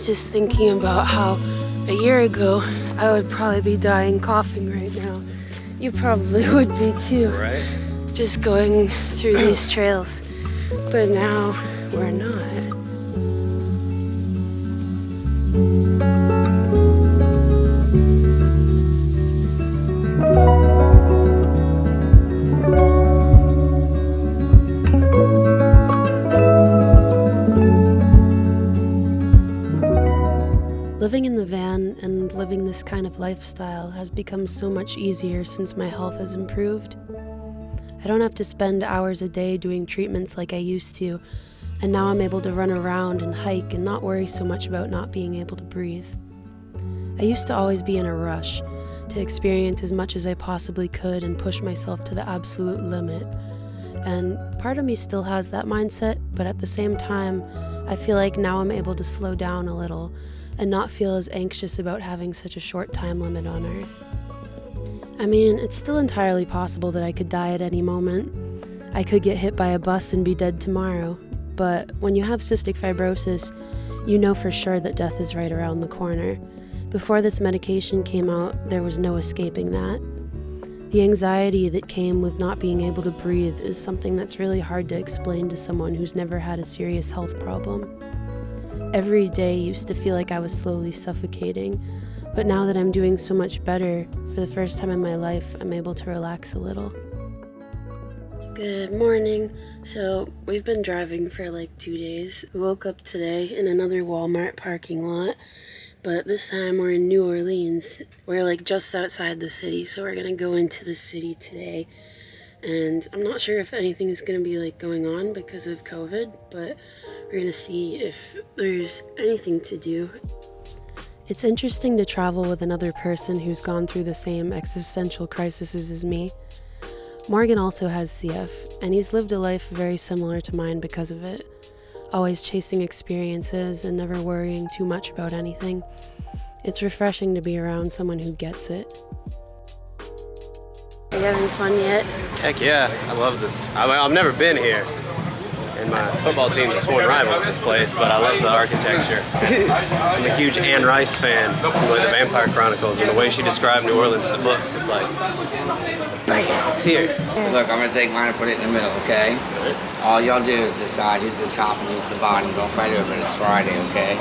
was just thinking about how a year ago I would probably be dying coughing right now. You probably would be too. Right? Just going through these trails. But now we're not. Living in the van and living this kind of lifestyle has become so much easier since my health has improved. I don't have to spend hours a day doing treatments like I used to, and now I'm able to run around and hike and not worry so much about not being able to breathe. I used to always be in a rush to experience as much as I possibly could and push myself to the absolute limit. And part of me still has that mindset, but at the same time, I feel like now I'm able to slow down a little and not feel as anxious about having such a short time limit on Earth. I mean, it's still entirely possible that I could die at any moment. I could get hit by a bus and be dead tomorrow, but when you have cystic fibrosis, you know for sure that death is right around the corner. Before this medication came out, there was no escaping that. The anxiety that came with not being able to breathe is something that's really hard to explain to someone who's never had a serious health problem. Every day used to feel like I was slowly suffocating, but now that I'm doing so much better, for the first time in my life, I'm able to relax a little. Good morning. So, we've been driving for like 2 days. We woke up today in another Walmart parking lot, but this time we're in New Orleans. We're like just outside the city, so we're gonna go into the city today. And I'm not sure if anything is gonna be like going on because of COVID, but we're gonna see if there's anything to do. It's interesting to travel with another person who's gone through the same existential crises as me. Morgan also has CF, and he's lived a life very similar to mine because of it. Always chasing experiences and never worrying too much about anything. It's refreshing to be around someone who gets it. Are you having fun yet? Heck yeah, I love this. I've never been here, and my football team's a sworn rival of this place, but I love the architecture. I'm a huge Anne Rice fan from the Vampire Chronicles, and the way she described New Orleans in the books, it's like, bam, it's here. Look, I'm gonna take mine and put it in the middle, okay? All y'all do is decide who's the top and who's the bottom. Don't fight over it, it's Friday, okay?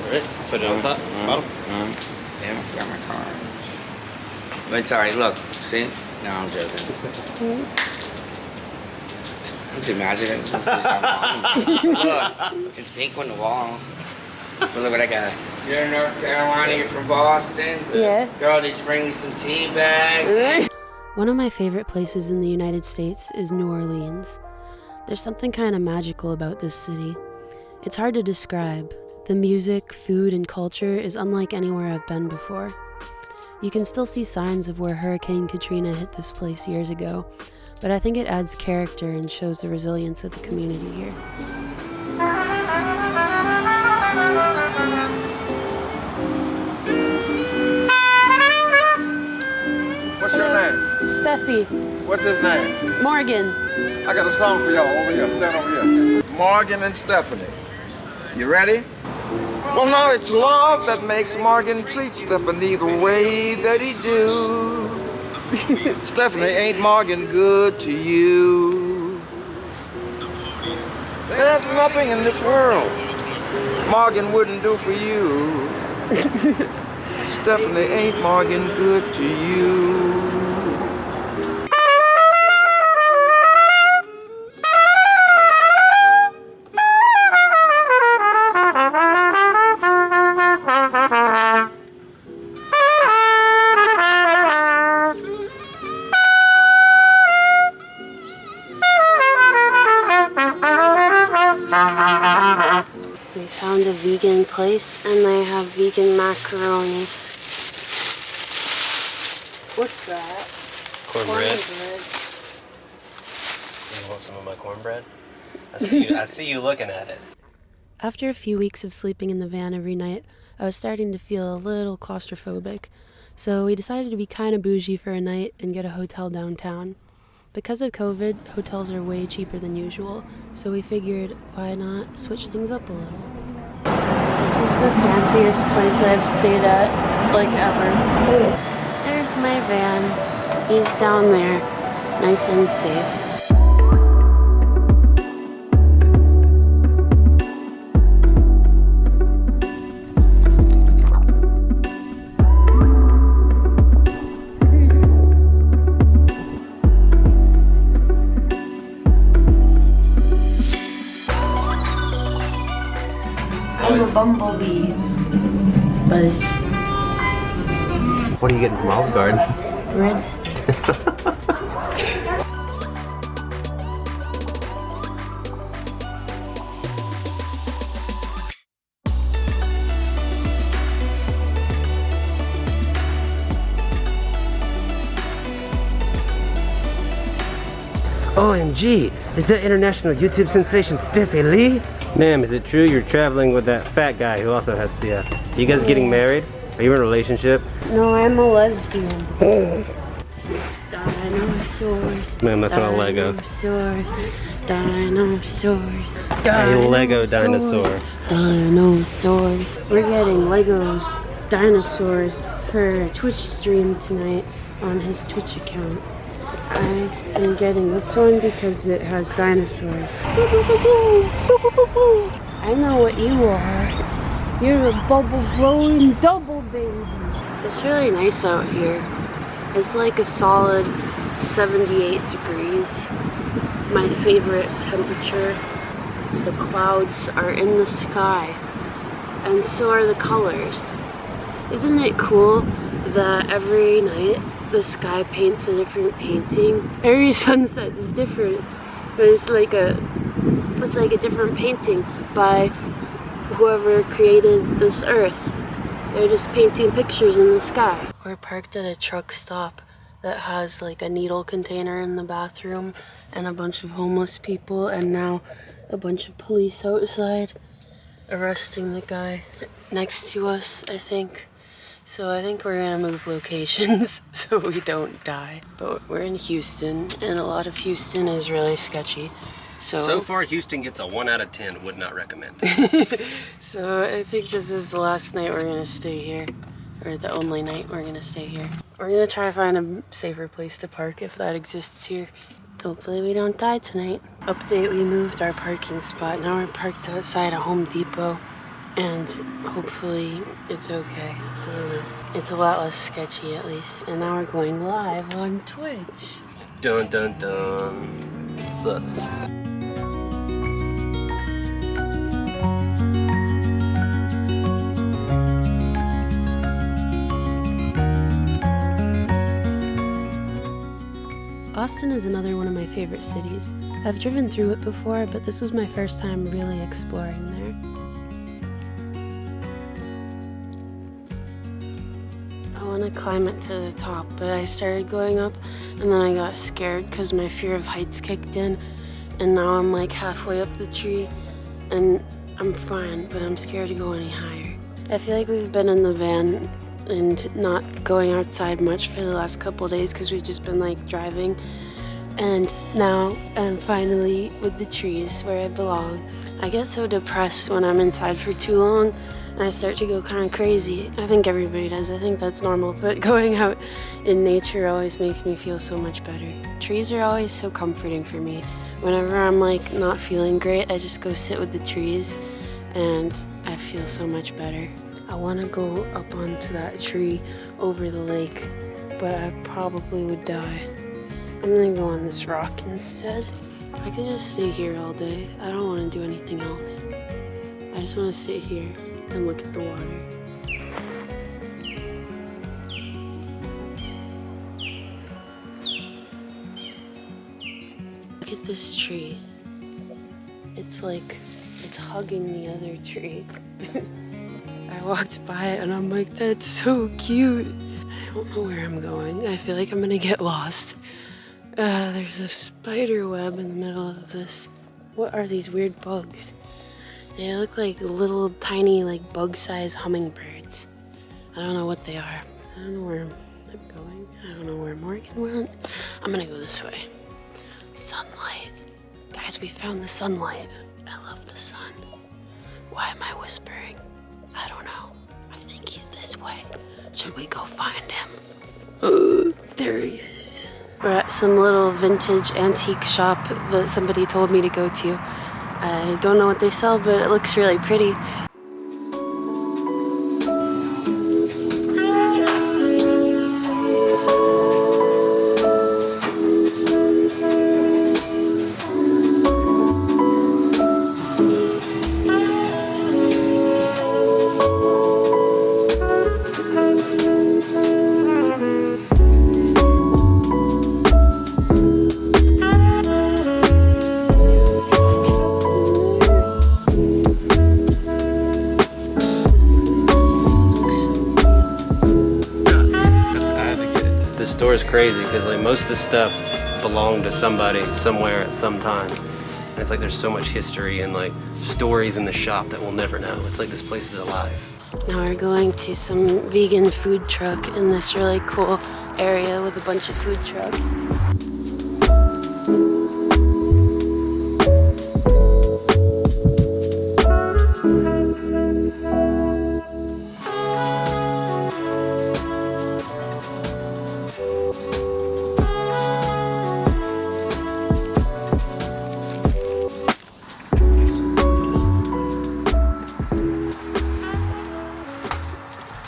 Alright, put it on top, bottom. Damn, I forgot my card. But it's alright, look, see? No, I'm joking. Don't you imagine it? Look, it's pink on the wall. But look what I got. You're in North Carolina, you're from Boston? Yeah. Girl, did you bring me some tea bags? One of my favorite places in the United States is New Orleans. There's something kind of magical about this city. It's hard to describe. The music, food, and culture is unlike anywhere I've been before. You can still see signs of where Hurricane Katrina hit this place years ago, but I think it adds character and shows the resilience of the community here. What's your name? Steffi. What's his name? Morgan. I got a song for y'all over here. Stand over here. Morgan and Stephanie. You ready? Well, now it's love that makes Morgan treat Stephanie the way that he do. Stephanie, ain't Morgan good to you? There's nothing in this world Morgan wouldn't do for you. Stephanie, ain't Morgan good to you? We found a vegan place and they have vegan macaroni. What's that? Cornbread. You want some of my cornbread? I see you looking at it. After a few weeks of sleeping in the van every night, I was starting to feel a little claustrophobic, so we decided to be kind of bougie for a night and get a hotel downtown. Because of COVID, hotels are way cheaper than usual, so we figured, why not switch things up a little? This is the fanciest place I've stayed at, like, ever. There's my van. He's down there, nice and safe. I'm a bumblebee. Buzz. What are you getting from Olive Garden? Red sticks. OMG, is that international YouTube sensation Stephi Lee? Ma'am, is it true you're traveling with that fat guy who also has CF? Are you guys getting married? Are you in a relationship? No, I'm a lesbian. Dinosaurs. Ma'am, that's not a Lego. Dinosaurs. Dinosaurs. A Lego dinosaur. Dinosaurs. We're getting Legos dinosaurs for a Twitch stream tonight on his Twitch account. I am getting this one because it has dinosaurs. I know what you are. You're a bubble blowing double baby. It's really nice out here. It's like a solid 78 degrees. My favorite temperature. The clouds are in the sky, and so are the colors. Isn't it cool that every night the sky paints a different painting? Every sunset is different, but it's like a different painting by whoever created this earth. They're just painting pictures in the sky. We're parked at a truck stop that has like a needle container in the bathroom and a bunch of homeless people, and now a bunch of police outside arresting the guy next to us, I think. So I think we're gonna move locations so we don't die. But we're in Houston, and a lot of Houston is really sketchy. So far, Houston gets a 1 out of 10. Would not recommend. So I think this is the last night we're gonna stay here, or the only night we're gonna stay here. We're gonna try to find a safer place to park if that exists here. Hopefully we don't die tonight. Update, we moved our parking spot. Now we're parked outside a Home Depot, and hopefully it's okay. I don't know. It's a lot less sketchy at least. And now we're going live on Twitch. Dun dun dun. What's up? Austin is another one of my favorite cities. I've driven through it before, but this was my first time really exploring there. I want to climb it to the top, but I started going up and then I got scared because my fear of heights kicked in, and now I'm like halfway up the tree and I'm fine, but I'm scared to go any higher. I feel like we've been in the van and not going outside much for the last couple days because we've just been like driving, and now I'm finally with the trees where I belong. I get so depressed when I'm inside for too long and I start to go kind of crazy. I think everybody does. I think that's normal, but going out in nature always makes me feel so much better. Trees are always so comforting for me. Whenever I'm like not feeling great, I just go sit with the trees and I feel so much better. I want to go up onto that tree over the lake, but I probably would die. I'm gonna go on this rock instead. I could just stay here all day. I don't want to do anything else. I just want to sit here and look at the water. Look at this tree. It's hugging the other tree. I walked by it and I'm like, that's so cute. I don't know where I'm going. I feel like I'm gonna get lost. There's a spider web in the middle of this. What are these weird bugs? They look like little tiny like bug-sized hummingbirds. I don't know what they are. I don't know where I'm going. I don't know where Morgan went. I'm gonna go this way. Sunlight. Guys, we found the sunlight. I love the sun. Why am I whispering? I don't know. I think he's this way. Should we go find him? There he is. We're at some little vintage antique shop that somebody told me to go to. I don't know what they sell, but it looks really pretty. This store is crazy because like most of the stuff belonged to somebody somewhere at some time. And it's like there's so much history and like stories in the shop that we'll never know. It's like this place is alive. Now we're going to some vegan food truck in this really cool area with a bunch of food trucks.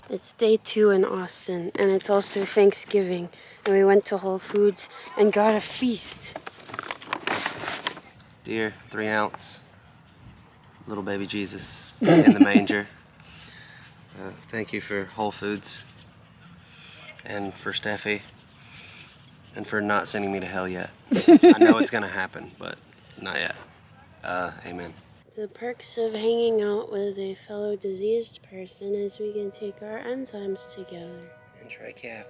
It's day 2 in Austin, and it's also Thanksgiving, and we went to Whole Foods and got a feast. Dear 3-ounce little baby Jesus in the manger. Thank you for Whole Foods and for Steffi and for not sending me to hell yet. I know it's gonna happen, but not yet. Amen. The perks of hanging out with a fellow diseased person is we can take our enzymes together. And try calf.